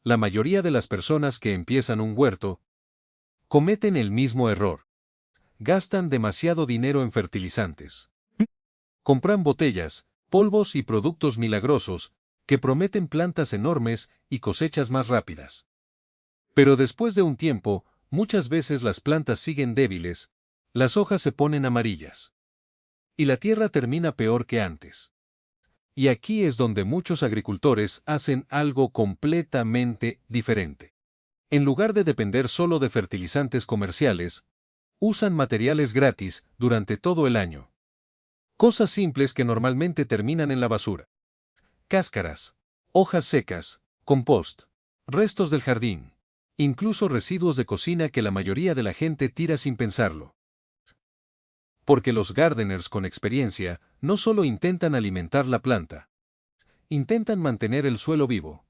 La mayoría de las personas que empiezan un huerto cometen el mismo error. Gastan demasiado dinero en fertilizantes. Compran botellas, polvos y productos milagrosos que prometen plantas enormes y cosechas más rápidas. Pero después de un tiempo, muchas veces las plantas siguen débiles, las hojas se ponen amarillas. Y la tierra termina peor que antes. Y aquí es donde muchos agricultores hacen algo completamente diferente. En lugar de depender solo de fertilizantes comerciales, usan materiales gratis durante todo el año. Cosas simples que normalmente terminan en la basura. Cáscaras, hojas secas, compost, restos del jardín, incluso residuos de cocina que la mayoría de la gente tira sin pensarlo. Porque los gardeners con experiencia no solo intentan alimentar la planta, intentan mantener el suelo vivo.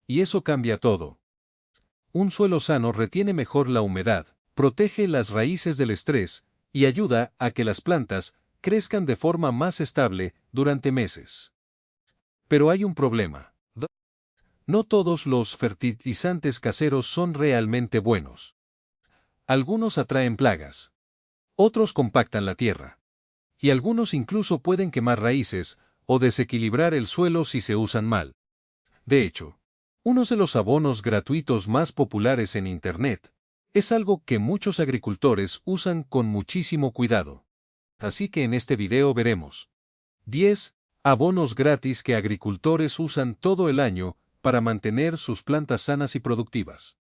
Y eso cambia todo. Un suelo sano retiene mejor la humedad, protege las raíces del estrés y ayuda a que las plantas crezcan de forma más estable durante meses. Pero hay un problema. No todos los fertilizantes caseros son realmente buenos. Algunos atraen plagas. Otros compactan la tierra. Y algunos incluso pueden quemar raíces o desequilibrar el suelo si se usan mal. De hecho, uno de los abonos gratuitos más populares en Internet es algo que muchos agricultores usan con muchísimo cuidado. Así que en este video veremos 10 abonos gratis que agricultores usan todo el año para mantener sus plantas sanas y productivas.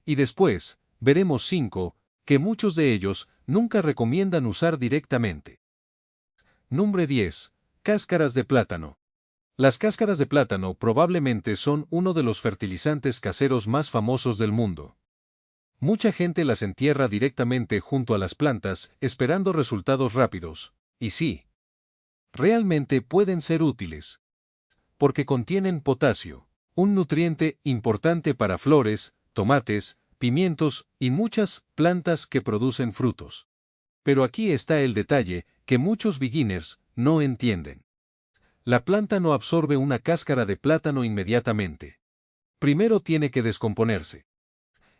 Y después, veremos 5 que muchos de ellos nunca recomiendan usar directamente. Número 10. Cáscaras de plátano. Las cáscaras de plátano probablemente son uno de los fertilizantes caseros más famosos del mundo. Mucha gente las entierra directamente junto a las plantas, esperando resultados rápidos. Y sí, realmente pueden ser útiles. Porque contienen potasio, un nutriente importante para flores, tomates, pimientos y muchas plantas que producen frutos. Pero aquí está el detalle que muchos beginners no entienden. La planta no absorbe una cáscara de plátano inmediatamente. Primero tiene que descomponerse.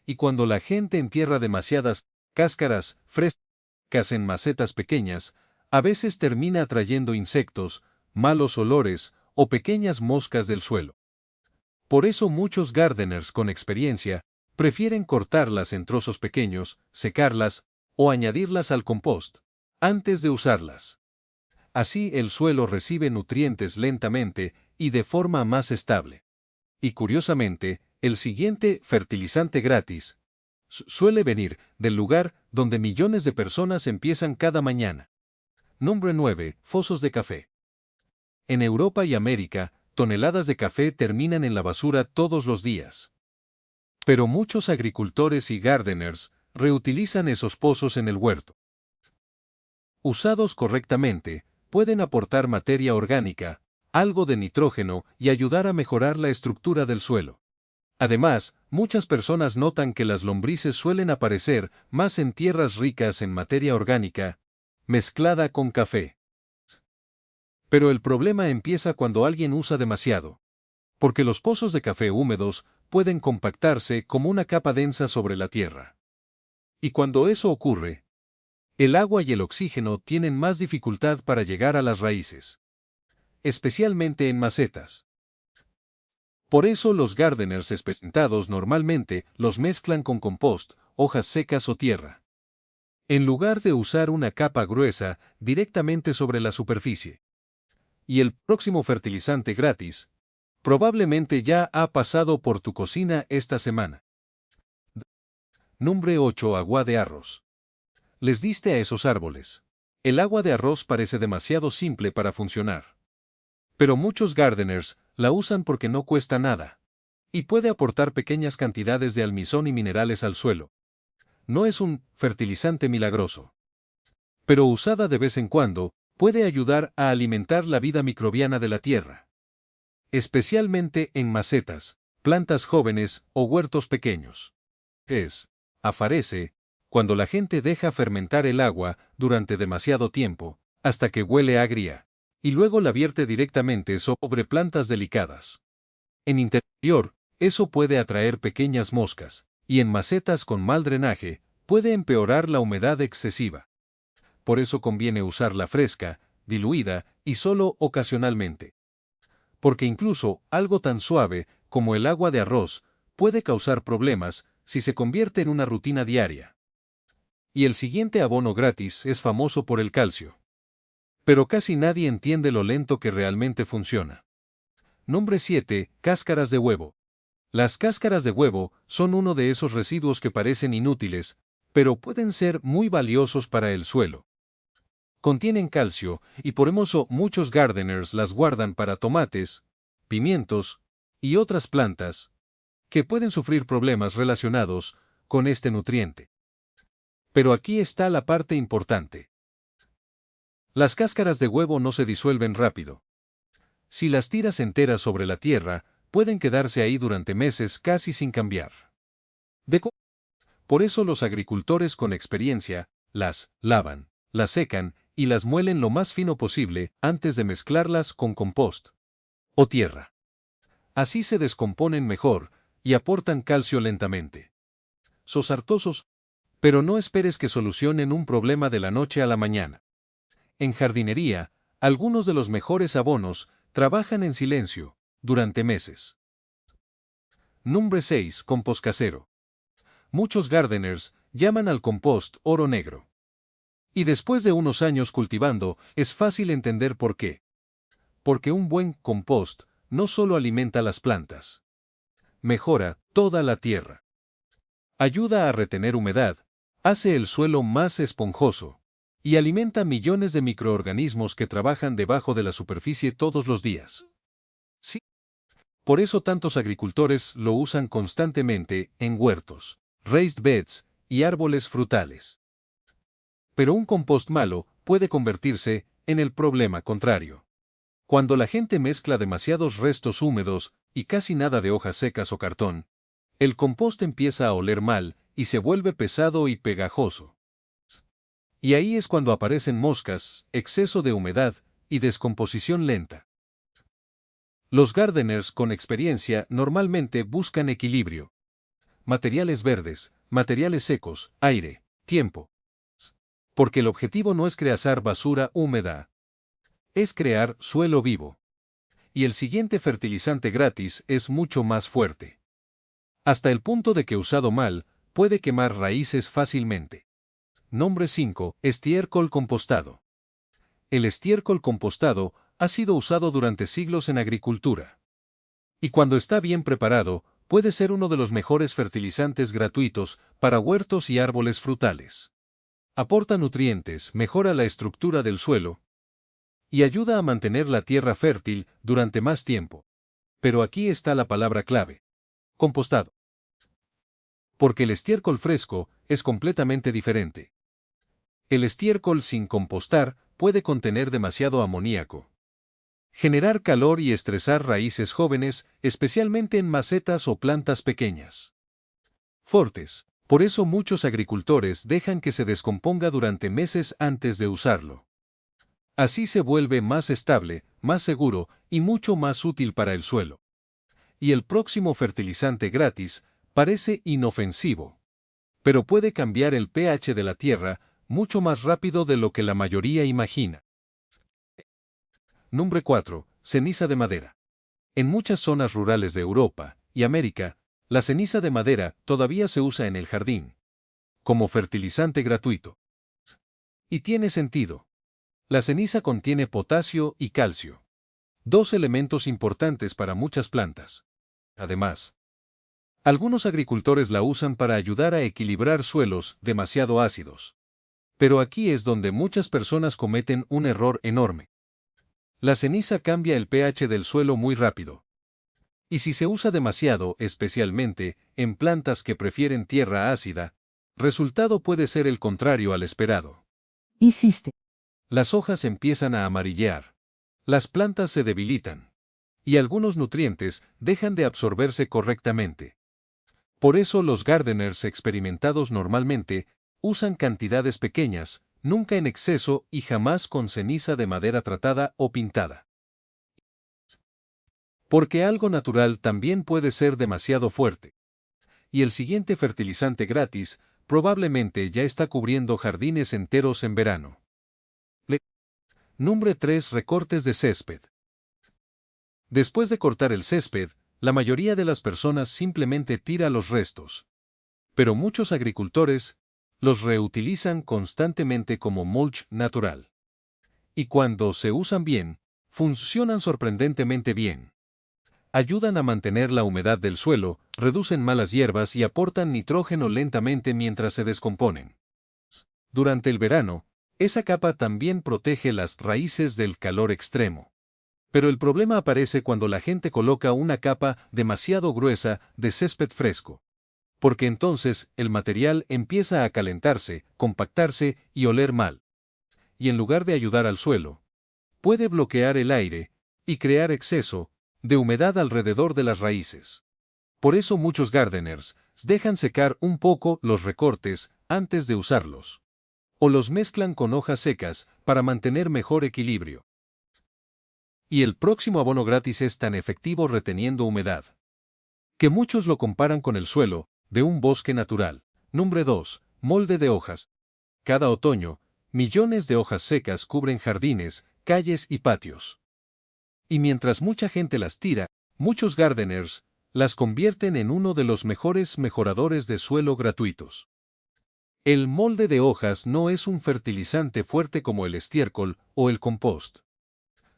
Y cuando la gente entierra demasiadas cáscaras frescas en macetas pequeñas, a veces termina atrayendo insectos, malos olores o pequeñas moscas del suelo. Por eso muchos gardeners con experiencia prefieren cortarlas en trozos pequeños, secarlas o añadirlas al compost antes de usarlas. Así el suelo recibe nutrientes lentamente y de forma más estable. Y curiosamente, el siguiente fertilizante gratis suele venir del lugar donde millones de personas empiezan cada mañana. Número 9. Pozos de café. En Europa y América, toneladas de café terminan en la basura todos los días. Pero muchos agricultores y gardeners reutilizan esos pozos en el huerto. Usados correctamente, pueden aportar materia orgánica, algo de nitrógeno y ayudar a mejorar la estructura del suelo. Además, muchas personas notan que las lombrices suelen aparecer más en tierras ricas en materia orgánica, mezclada con café. Pero el problema empieza cuando alguien usa demasiado. Porque los pozos de café húmedos pueden compactarse como una capa densa sobre la tierra. Y cuando eso ocurre, el agua y el oxígeno tienen más dificultad para llegar a las raíces. Especialmente en macetas. Por eso los gardeners experimentados normalmente los mezclan con compost, hojas secas o tierra. En lugar de usar una capa gruesa directamente sobre la superficie. Y el próximo fertilizante gratis probablemente ya ha pasado por tu cocina esta semana. Número 8. Agua de arroz. Les diste a esos árboles. El agua de arroz parece demasiado simple para funcionar. Pero muchos gardeners la usan porque no cuesta nada. Y puede aportar pequeñas cantidades de almizón y minerales al suelo. No es un fertilizante milagroso. Pero usada de vez en cuando, puede ayudar a alimentar la vida microbiana de la tierra. Especialmente en macetas, plantas jóvenes o huertos pequeños. Aparece cuando la gente deja fermentar el agua durante demasiado tiempo, hasta que huele agria, y luego la vierte directamente sobre plantas delicadas. En interior, Eso puede atraer pequeñas moscas, y en macetas con mal drenaje, puede empeorar la humedad excesiva. Por eso conviene usarla fresca, diluida y solo ocasionalmente. Porque incluso algo tan suave como el agua de arroz puede causar problemas si se convierte en una rutina diaria. Y el siguiente abono gratis es famoso por el calcio. Pero casi nadie entiende lo lento que realmente funciona. Nombre 7. Cáscaras de huevo. Las cáscaras de huevo son uno de esos residuos que parecen inútiles, pero pueden ser muy valiosos para el suelo. Contienen calcio, y por eso muchos gardeners las guardan para tomates, pimientos y otras plantas que pueden sufrir problemas relacionados con este nutriente. Pero aquí está la parte importante. Las cáscaras de huevo no se disuelven rápido. Si las tiras enteras sobre la tierra, pueden quedarse ahí durante meses casi sin cambiar. Por eso los agricultores con experiencia las lavan, las secan y las muelen lo más fino posible antes de mezclarlas con compost o tierra. Así se descomponen mejor y aportan calcio lentamente. Sos hartosos, pero no esperes que solucionen un problema de la noche a la mañana. En jardinería, algunos de los mejores abonos trabajan en silencio durante meses. Nombre 6. Compost casero. Muchos gardeners llaman al compost oro negro. Y después de unos años cultivando, es fácil entender por qué. Porque un buen compost no solo alimenta las plantas. Mejora toda la tierra. Ayuda a retener humedad, hace el suelo más esponjoso, y alimenta millones de microorganismos que trabajan debajo de la superficie todos los días. Sí. Por eso tantos agricultores lo usan constantemente en huertos, raised beds y árboles frutales. Pero un compost malo puede convertirse en el problema contrario. Cuando la gente mezcla demasiados restos húmedos y casi nada de hojas secas o cartón, el compost empieza a oler mal y se vuelve pesado y pegajoso. Y ahí es cuando aparecen moscas, exceso de humedad y descomposición lenta. Los gardeners con experiencia normalmente buscan equilibrio. Materiales verdes, materiales secos, aire, tiempo. Porque el objetivo no es crear basura húmeda. Es crear suelo vivo. Y el siguiente fertilizante gratis es mucho más fuerte. Hasta el punto de que usado mal, puede quemar raíces fácilmente. Nombre 5. Estiércol compostado. El estiércol compostado ha sido usado durante siglos en agricultura. Y cuando está bien preparado, puede ser uno de los mejores fertilizantes gratuitos para huertos y árboles frutales. Aporta nutrientes, mejora la estructura del suelo y ayuda a mantener la tierra fértil durante más tiempo. Pero aquí está la palabra clave. Compostado. Porque el estiércol fresco es completamente diferente. El estiércol sin compostar puede contener demasiado amoníaco. Generar calor y estresar raíces jóvenes, especialmente en macetas o plantas pequeñas. Fortes. Por eso muchos agricultores dejan que se descomponga durante meses antes de usarlo. Así se vuelve más estable, más seguro y mucho más útil para el suelo. Y el próximo fertilizante gratis parece inofensivo. Pero puede cambiar el pH de la tierra mucho más rápido de lo que la mayoría imagina. Nombre 4. Ceniza de madera. En muchas zonas rurales de Europa y América, la ceniza de madera todavía se usa en el jardín como fertilizante gratuito. Y tiene sentido. La ceniza contiene potasio y calcio, dos elementos importantes para muchas plantas. Además, algunos agricultores la usan para ayudar a equilibrar suelos demasiado ácidos. Pero aquí es donde muchas personas cometen un error enorme. La ceniza cambia el pH del suelo muy rápido. Y si se usa demasiado, especialmente en plantas que prefieren tierra ácida, resultado puede ser el contrario al esperado. Hiciste. Las hojas empiezan a amarillear. Las plantas se debilitan. Y algunos nutrientes dejan de absorberse correctamente. Por eso los gardeners experimentados normalmente usan cantidades pequeñas, nunca en exceso y jamás con ceniza de madera tratada o pintada. Porque algo natural también puede ser demasiado fuerte. Y el siguiente fertilizante gratis probablemente ya está cubriendo jardines enteros en verano. Número 3. Recortes de césped. Después de cortar el césped, la mayoría de las personas simplemente tira los restos. Pero muchos agricultores los reutilizan constantemente como mulch natural. Y cuando se usan bien, funcionan sorprendentemente bien. Ayudan a mantener la humedad del suelo, reducen malas hierbas y aportan nitrógeno lentamente mientras se descomponen. Durante el verano, esa capa también protege las raíces del calor extremo. Pero el problema aparece cuando la gente coloca una capa demasiado gruesa de césped fresco. Porque entonces el material empieza a calentarse, compactarse y oler mal. Y en lugar de ayudar al suelo, puede bloquear el aire y crear exceso de humedad alrededor de las raíces. Por eso muchos gardeners dejan secar un poco los recortes antes de usarlos. O los mezclan con hojas secas para mantener mejor equilibrio. Y el próximo abono gratis es tan efectivo reteniendo humedad, que muchos lo comparan con el suelo de un bosque natural. Número 2. Molde de hojas. Cada otoño, millones de hojas secas cubren jardines, calles y patios. Y mientras mucha gente las tira, muchos gardeners las convierten en uno de los mejores mejoradores de suelo gratuitos. El molde de hojas no es un fertilizante fuerte como el estiércol o el compost.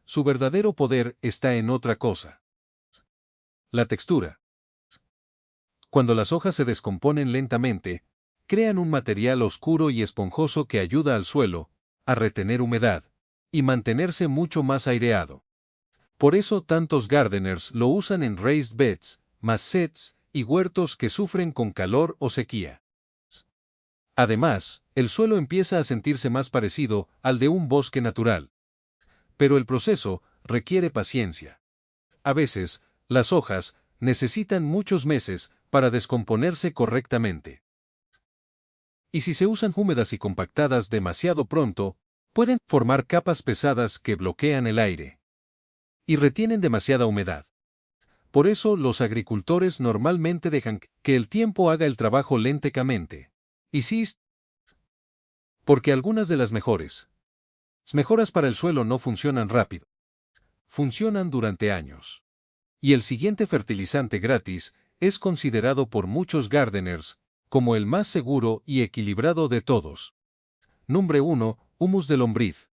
Su verdadero poder está en otra cosa. La textura. Cuando las hojas se descomponen lentamente, crean un material oscuro y esponjoso que ayuda al suelo a retener humedad y mantenerse mucho más aireado. Por eso tantos gardeners lo usan en raised beds, macetas y huertos que sufren con calor o sequía. Además, el suelo empieza a sentirse más parecido al de un bosque natural. Pero el proceso requiere paciencia. A veces, las hojas necesitan muchos meses para descomponerse correctamente. Y si se usan húmedas y compactadas demasiado pronto, pueden formar capas pesadas que bloquean el aire y retienen demasiada humedad. Por eso los agricultores normalmente dejan que el tiempo haga el trabajo lentamente. Y sí, porque algunas de las mejoras para el suelo no funcionan rápido. Funcionan durante años. Y el siguiente fertilizante gratis es considerado por muchos gardeners como el más seguro y equilibrado de todos. Número 1. Humus de lombriz.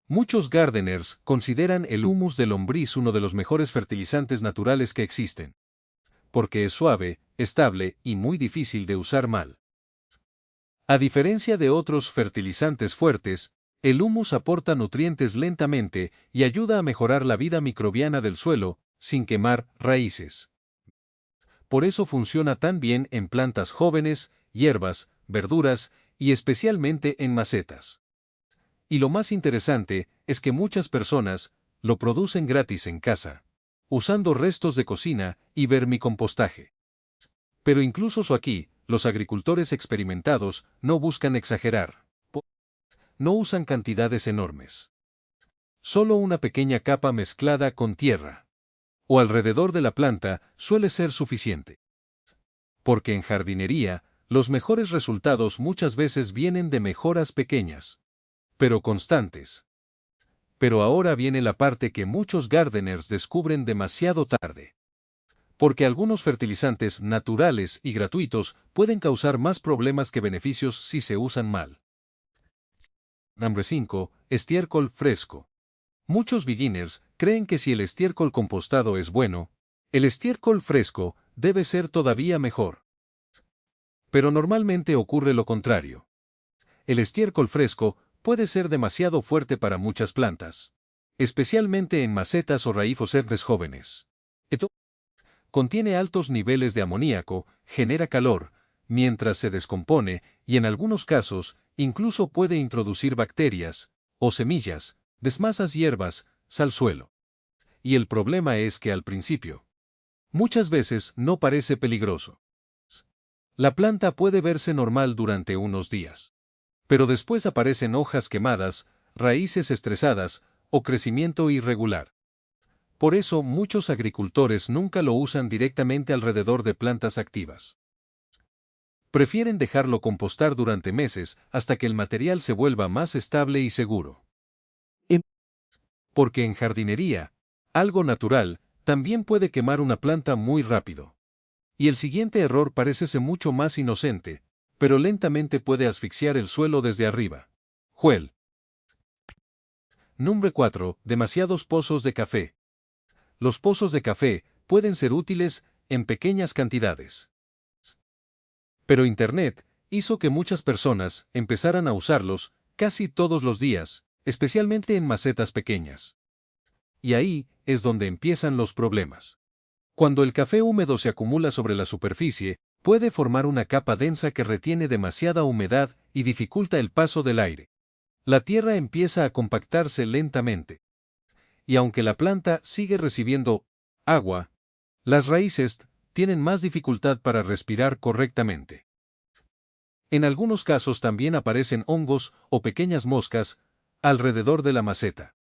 Muchos gardeners consideran el humus de lombriz uno de los mejores fertilizantes naturales que existen. Porque es suave, estable y muy difícil de usar mal. A diferencia de otros fertilizantes fuertes, el humus aporta nutrientes lentamente y ayuda a mejorar la vida microbiana del suelo, sin quemar raíces. Por eso funciona tan bien en plantas jóvenes, hierbas, verduras y especialmente en macetas. Y lo más interesante es que muchas personas lo producen gratis en casa, usando restos de cocina y vermicompostaje. Pero incluso aquí, los agricultores experimentados no buscan exagerar. No usan cantidades enormes. Solo una pequeña capa mezclada con tierra o alrededor de la planta suele ser suficiente. Porque en jardinería, los mejores resultados muchas veces vienen de mejoras pequeñas, pero constantes. Pero ahora viene la parte que muchos gardeners descubren demasiado tarde. Porque algunos fertilizantes naturales y gratuitos pueden causar más problemas que beneficios si se usan mal. Número 5. Estiércol fresco. Muchos beginners creen que si el estiércol compostado es bueno, el estiércol fresco debe ser todavía mejor. Pero normalmente ocurre lo contrario. El estiércol fresco puede ser demasiado fuerte para muchas plantas, especialmente en macetas o raíces verdes jóvenes. Contiene altos niveles de amoníaco, genera calor, mientras se descompone, y en algunos casos, incluso puede introducir bacterias, o semillas, desmasas hierbas, al suelo. Y el problema es que al principio, muchas veces no parece peligroso. La planta puede verse normal durante unos días. Pero después aparecen hojas quemadas, raíces estresadas, o crecimiento irregular. Por eso muchos agricultores nunca lo usan directamente alrededor de plantas activas. Prefieren dejarlo compostar durante meses hasta que el material se vuelva más estable y seguro. Porque en jardinería, algo natural, también puede quemar una planta muy rápido. Y el siguiente error parece ser mucho más inocente, pero lentamente puede asfixiar el suelo desde arriba. Joel. Número 4. Demasiados pozos de café. Los pozos de café pueden ser útiles en pequeñas cantidades. Pero Internet hizo que muchas personas empezaran a usarlos casi todos los días, especialmente en macetas pequeñas. Y ahí es donde empiezan los problemas. Cuando el café húmedo se acumula sobre la superficie, puede formar una capa densa que retiene demasiada humedad y dificulta el paso del aire. La tierra empieza a compactarse lentamente. Y aunque la planta sigue recibiendo agua, las raíces tienen más dificultad para respirar correctamente. En algunos casos también aparecen hongos o pequeñas moscas alrededor de la maceta.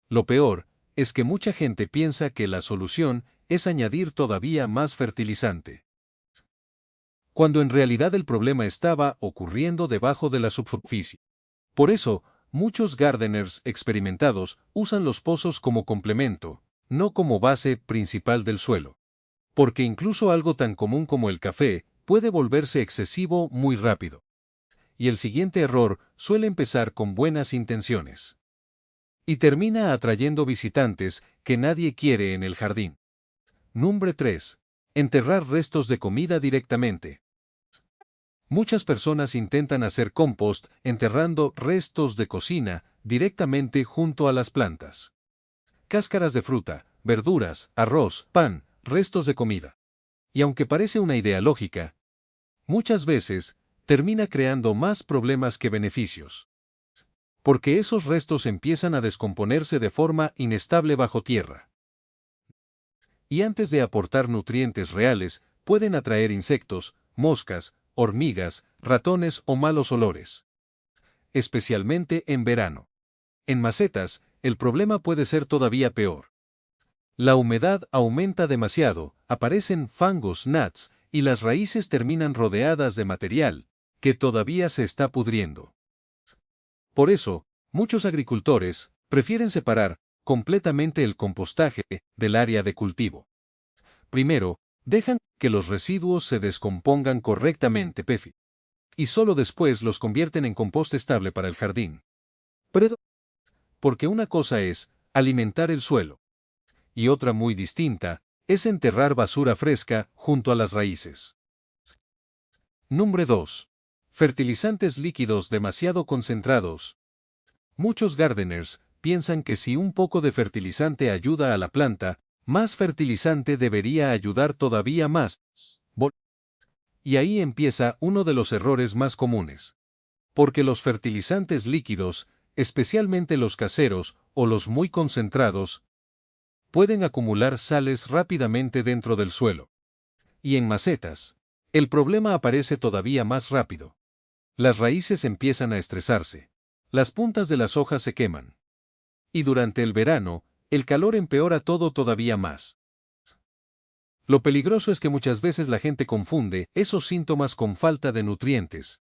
Lo peor es que mucha gente piensa que la solución es añadir todavía más fertilizante, cuando en realidad el problema estaba ocurriendo debajo de la superficie. Por eso, muchos gardeners experimentados usan los pozos como complemento, no como base principal del suelo. Porque incluso algo tan común como el café puede volverse excesivo muy rápido. Y el siguiente error suele empezar con buenas intenciones. Y termina atrayendo visitantes que nadie quiere en el jardín. Número 3. Enterrar restos de comida directamente. Muchas personas intentan hacer compost enterrando restos de cocina directamente junto a las plantas. Cáscaras de fruta, verduras, arroz, pan, restos de comida. Y aunque parece una idea lógica, muchas veces termina creando más problemas que beneficios. Porque esos restos empiezan a descomponerse de forma inestable bajo tierra. Y antes de aportar nutrientes reales, pueden atraer insectos, moscas, hormigas, ratones o malos olores. Especialmente en verano. En macetas, el problema puede ser todavía peor. La humedad aumenta demasiado, aparecen fangos, gnats, y las raíces terminan rodeadas de material que todavía se está pudriendo. Por eso, muchos agricultores prefieren separar completamente el compostaje del área de cultivo. Primero, dejan que los residuos se descompongan correctamente, y solo después los convierten en compost estable para el jardín. Porque una cosa es alimentar el suelo, y otra muy distinta es enterrar basura fresca junto a las raíces. Número 2. Fertilizantes líquidos demasiado concentrados. Muchos gardeners piensan que si un poco de fertilizante ayuda a la planta, más fertilizante debería ayudar todavía más. Y ahí empieza uno de los errores más comunes. Porque los fertilizantes líquidos, especialmente los caseros o los muy concentrados, pueden acumular sales rápidamente dentro del suelo. Y en macetas, el problema aparece todavía más rápido. Las raíces empiezan a estresarse. Las puntas de las hojas se queman. Y durante el verano, el calor empeora todo todavía más. Lo peligroso es que muchas veces la gente confunde esos síntomas con falta de nutrientes.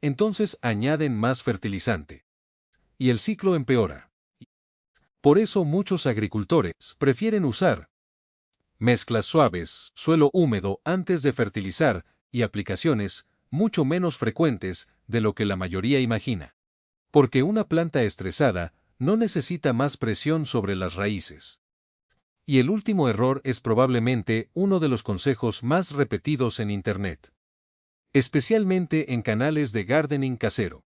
Entonces añaden más fertilizante. Y el ciclo empeora. Por eso muchos agricultores prefieren usar mezclas suaves, suelo húmedo antes de fertilizar, y aplicaciones mucho menos frecuentes de lo que la mayoría imagina. Porque una planta estresada no necesita más presión sobre las raíces. Y el último error es probablemente uno de los consejos más repetidos en Internet. Especialmente en canales de gardening casero.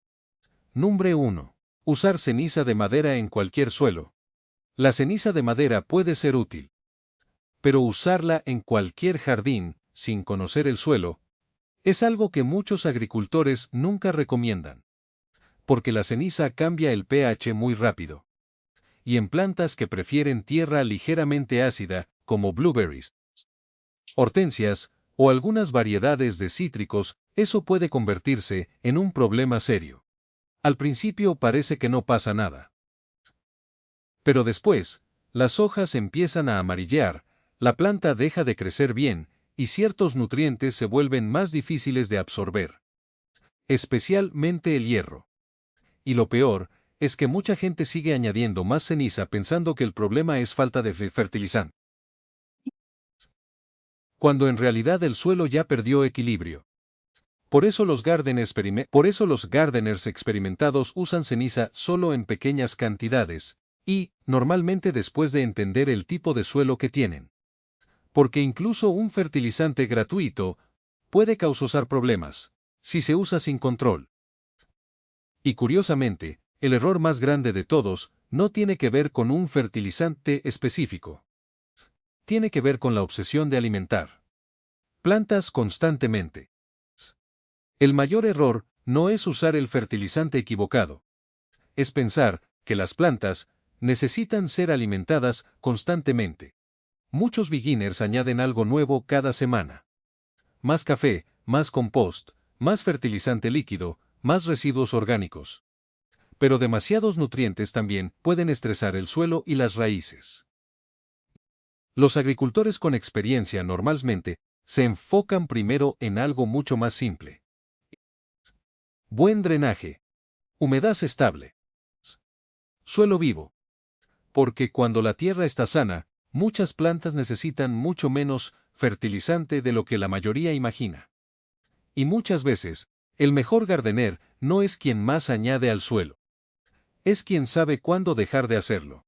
Número 1. Usar ceniza de madera en cualquier suelo. La ceniza de madera puede ser útil. Pero usarla en cualquier jardín, sin conocer el suelo, es algo que muchos agricultores nunca recomiendan. Porque la ceniza cambia el pH muy rápido. Y en plantas que prefieren tierra ligeramente ácida, como blueberries, hortensias, o algunas variedades de cítricos, eso puede convertirse en un problema serio. Al principio parece que no pasa nada. Pero después, Las hojas empiezan a amarillear, la planta deja de crecer bien, y ciertos nutrientes se vuelven más difíciles de absorber. Especialmente el hierro. Y lo peor, es que mucha gente sigue añadiendo más ceniza pensando que el problema es falta de fertilizante, cuando en realidad el suelo ya perdió equilibrio. Por eso los gardeners experimentados usan ceniza solo en pequeñas cantidades, y, normalmente después de entender el tipo de suelo que tienen. Porque incluso un fertilizante gratuito puede causar problemas, si se usa sin control. Y curiosamente, el error más grande de todos no tiene que ver con un fertilizante específico. Tiene que ver con la obsesión de alimentar plantas constantemente. El mayor error no es usar el fertilizante equivocado. Es pensar que las plantas necesitan ser alimentadas constantemente. Muchos beginners añaden algo nuevo cada semana. Más café, más compost, más fertilizante líquido, más residuos orgánicos. Pero demasiados nutrientes también pueden estresar el suelo y las raíces. Los agricultores con experiencia normalmente se enfocan primero en algo mucho más simple. Buen drenaje. Humedad estable. Suelo vivo. Porque cuando la tierra está sana, muchas plantas necesitan mucho menos fertilizante de lo que la mayoría imagina. Y muchas veces, el mejor gardener no es quien más añade al suelo. Es quien sabe cuándo dejar de hacerlo.